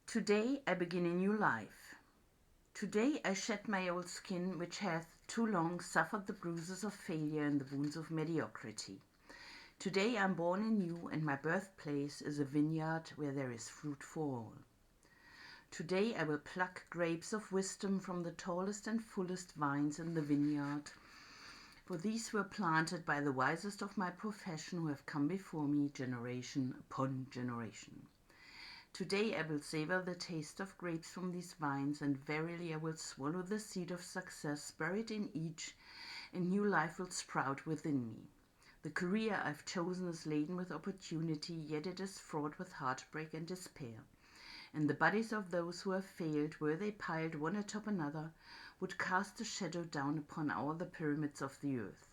Today I begin a new life. Today I shed my old skin, which hath too long suffered the bruises of failure and the wounds of mediocrity. Today I am born anew, and my birthplace is a vineyard where there is fruit for all. Today I will pluck grapes of wisdom from the tallest and fullest vines in the vineyard, for these were planted by the wisest of my profession who have come before me generation upon generation. Today I will savor the taste of grapes from these vines, and verily I will swallow the seed of success buried in each, and new life will sprout within me. The career I've chosen is laden with opportunity, yet it is fraught with heartbreak and despair. And the bodies of those who have failed, were they piled one atop another, would cast a shadow down upon all the pyramids of the earth.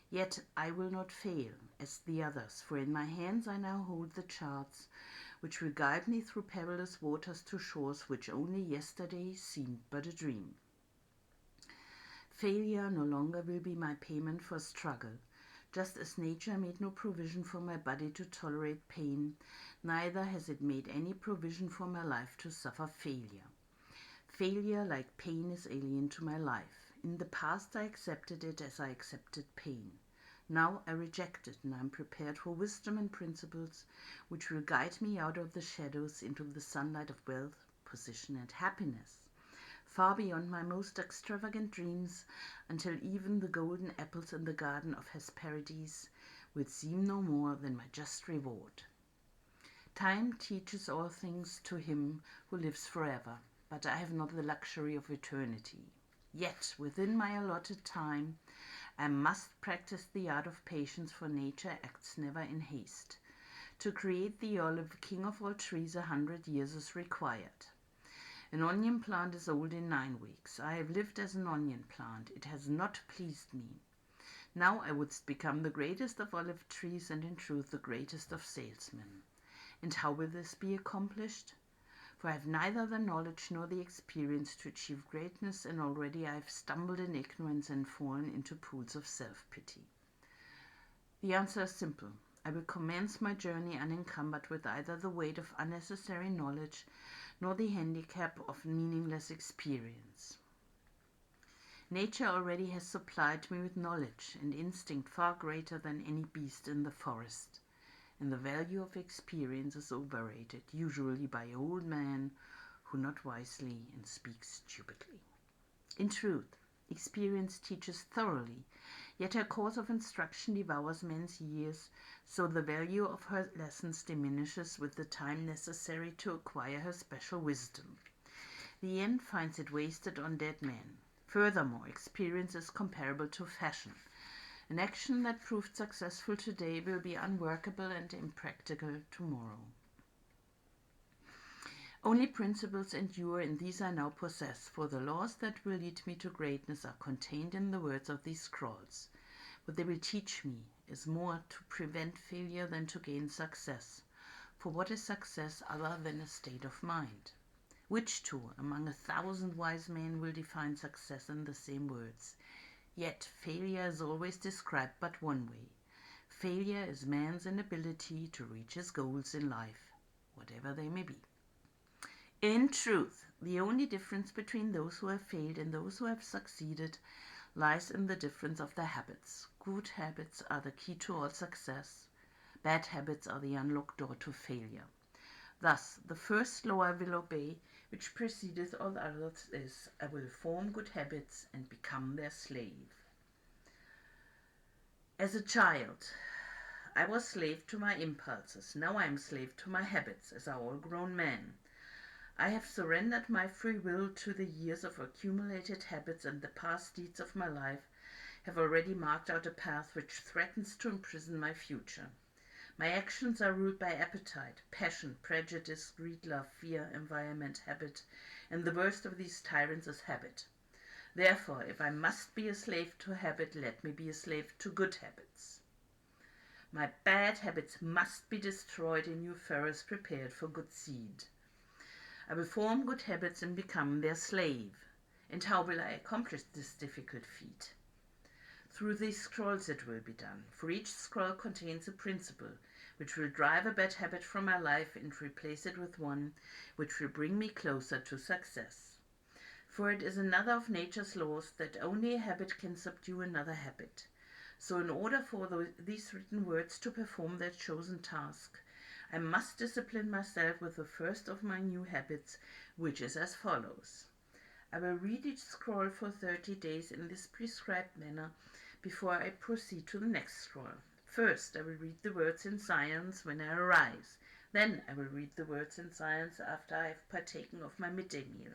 Yet I will not fail, as the others, for in my hands I now hold the charts, which will guide me through perilous waters to shores which only yesterday seemed but a dream. Failure no longer will be my payment for struggle. Just as nature made no provision for my body to tolerate pain, neither has it made any provision for my life to suffer failure. Failure, like pain, is alien to my life. In the past I accepted it as I accepted pain. Now I reject it, and I am prepared for wisdom and principles which will guide me out of the shadows into the sunlight of wealth, position, and happiness, far beyond my most extravagant dreams, until even the golden apples in the garden of Hesperides will seem no more than my just reward. Time teaches all things to him who lives forever, but I have not the luxury of eternity. Yet, within my allotted time, I must practice the art of patience, for nature acts never in haste. To create the olive, king of all trees, 100 years is required. An onion plant is old in 9 weeks. I have lived as an onion plant. It has not pleased me. Now I would become the greatest of olive trees, and in truth the greatest of salesmen. And how will this be accomplished? For I have neither the knowledge nor the experience to achieve greatness, and already I have stumbled in ignorance and fallen into pools of self-pity. The answer is simple. I will commence my journey unencumbered with either the weight of unnecessary knowledge nor the handicap of meaningless experience. Nature already has supplied me with knowledge and instinct far greater than any beast in the forest. And the value of experience is overrated, usually by old men who not wisely and speak stupidly. In truth, experience teaches thoroughly, yet her course of instruction devours men's years, so the value of her lessons diminishes with the time necessary to acquire her special wisdom. The end finds it wasted on dead men. Furthermore, experience is comparable to fashion. An action that proved successful today will be unworkable and impractical tomorrow. Only principles endure, and these I now possess, for the laws that will lead me to greatness are contained in the words of these scrolls. What they will teach me is more to prevent failure than to gain success. For what is success other than a state of mind? Which two among 1,000 wise men will define success in the same words? Yet failure is always described but one way. Failure is man's inability to reach his goals in life, whatever they may be. In truth, the only difference between those who have failed and those who have succeeded lies in the difference of their habits. Good habits are the key to all success. Bad habits are the unlocked door to failure. Thus, the first law I will obey, which precedeth all others, is, I will form good habits and become their slave. As a child, I was slave to my impulses. Now I am slave to my habits, as are all grown men. I have surrendered my free will to the years of accumulated habits, and the past deeds of my life have already marked out a path which threatens to imprison my future. My actions are ruled by appetite, passion, prejudice, greed, love, fear, environment, habit, and the worst of these tyrants is habit. Therefore, if I must be a slave to habit, let me be a slave to good habits. My bad habits must be destroyed and new furrows prepared for good seed. I will form good habits and become their slave. And how will I accomplish this difficult feat? Through these scrolls it will be done, for each scroll contains a principle which will drive a bad habit from my life and replace it with one which will bring me closer to success. For it is another of nature's laws that only a habit can subdue another habit. So in order for these written words to perform their chosen task, I must discipline myself with the first of my new habits, which is as follows. I will read each scroll for 30 days in this prescribed manner before I proceed to the next scroll. First, I will read the words in science when I arise. Then I will read the words in science after I have partaken of my midday meal.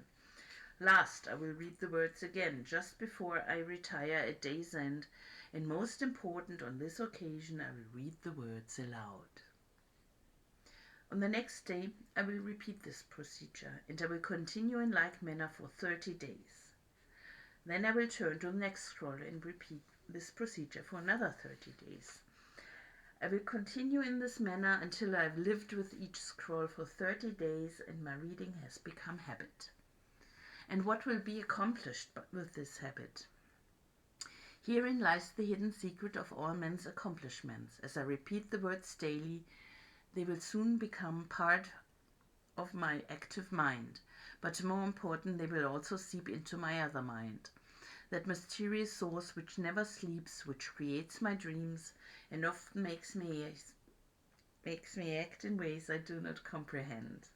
Last, I will read the words again just before I retire at day's end, and most important on this occasion, I will read the words aloud. On the next day, I will repeat this procedure, and I will continue in like manner for 30 days. Then I will turn to the next scroll and repeat this procedure for another 30 days. I will continue in this manner until I have lived with each scroll for 30 days and my reading has become habit. And what will be accomplished with this habit? Herein lies the hidden secret of all men's accomplishments. As I repeat the words daily, they will soon become part of my active mind. But more important, they will also seep into my other mind. That mysterious source which never sleeps, which creates my dreams, and often makes me act in ways I do not comprehend.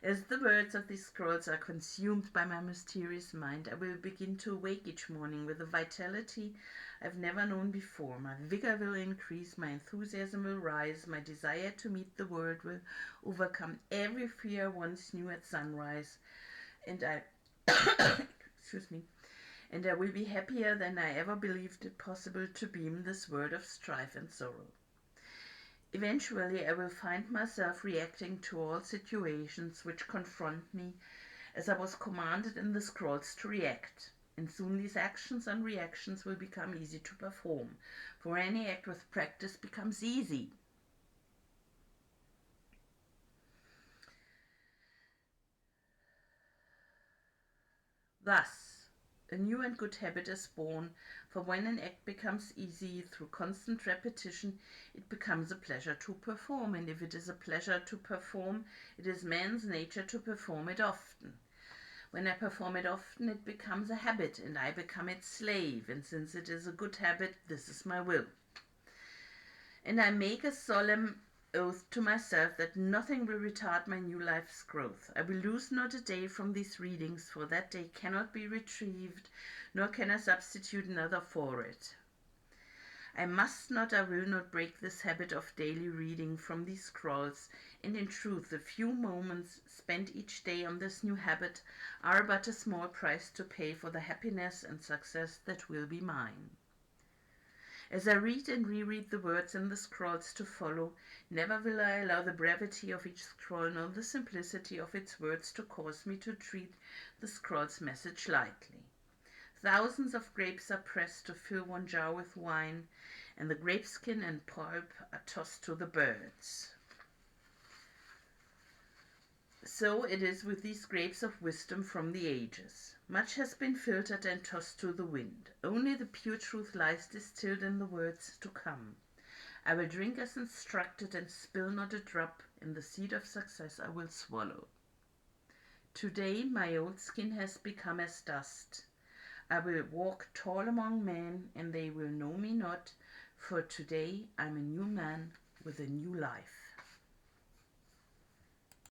As the words of these scrolls are consumed by my mysterious mind, I will begin to awake each morning with a vitality I've never known before. My vigor will increase, my enthusiasm will rise, my desire to meet the world will overcome every fear once knew at sunrise, and I and I will be happier than I ever believed it possible to be in this world of strife and sorrow. Eventually, I will find myself reacting to all situations which confront me as I was commanded in the scrolls to react. And soon these actions and reactions will become easy to perform, for any act with practice becomes easy. Thus, a new and good habit is born, for when an act becomes easy through constant repetition, it becomes a pleasure to perform, and if it is a pleasure to perform, it is man's nature to perform it often. When I perform it often, it becomes a habit, and I become its slave, and since it is a good habit, this is my will. And I make a solemn oath to myself that nothing will retard my new life's growth. I will lose not a day from these readings, for that day cannot be retrieved, nor can I substitute another for it. I will not break this habit of daily reading from these scrolls, and in truth the few moments spent each day on this new habit are but a small price to pay for the happiness and success that will be mine. As I read and reread the words in the scrolls to follow, never will I allow the brevity of each scroll nor the simplicity of its words to cause me to treat the scroll's message lightly. Thousands of grapes are pressed to fill one jar with wine, and the grape skin and pulp are tossed to the birds. So it is with these grapes of wisdom from the ages. Much has been filtered and tossed to the wind. Only the pure truth lies distilled in the words to come. I will drink as instructed and spill not a drop, and the seed of success I will swallow. Today my old skin has become as dust. I will walk tall among men, and they will know me not, for today I'm a new man with a new life.